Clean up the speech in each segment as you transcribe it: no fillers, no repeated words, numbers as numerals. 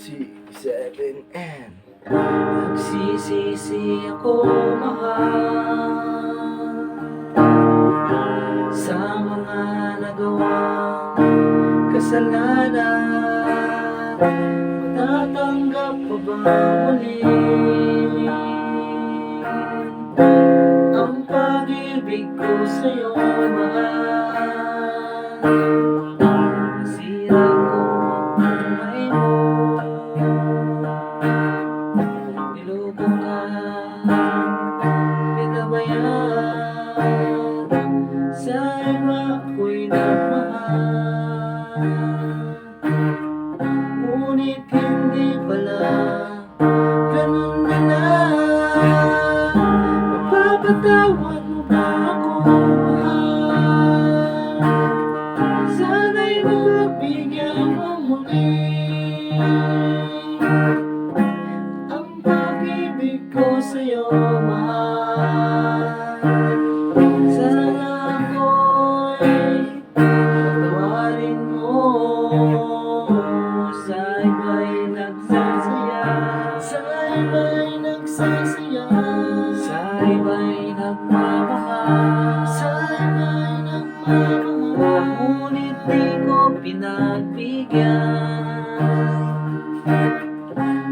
C7N. Nagsisisi ako, mahal, sa mga nagawang kasalanan. Matatanggap pa ba muli ang pag-ibig ko sa'yo, mahal? Nasira ko ang buhay mo, niloko ka, pinabayaan, sa iba ako'y nagmahal. Ngunit hindi pala ganun na lang. Mapapatawad mo ba ako, mahal? Sana'y mabigyan mo muli ang pag-ibig ko sa'yo, mahal. Sana ako'y patawarin mo, sa iba'y nagsasaya, sa iba'y nagsasaya, sa iba'y nagmamahal, sa iba'y nagmamahal. Ngunit di ko pinagbigyan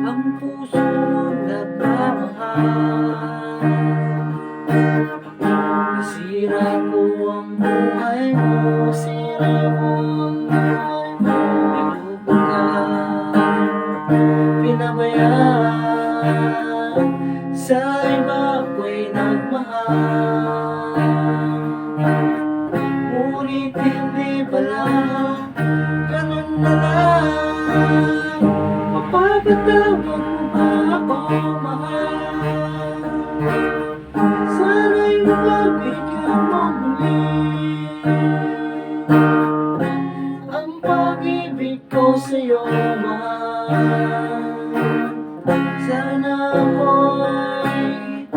ang puso mong nagmamahal. Nasira ko ang buhay mo, sira ko ang buhay mo, niloko ka, pinabayaan, sa iba ako'y nagmahal. Ngunit hindi pala ganun na lang. Mapapatawad mo ba ako, mahal? Sana'y mabigyan mo muli ang pag-ibig ko sa'yo, mahal. Sana ako'y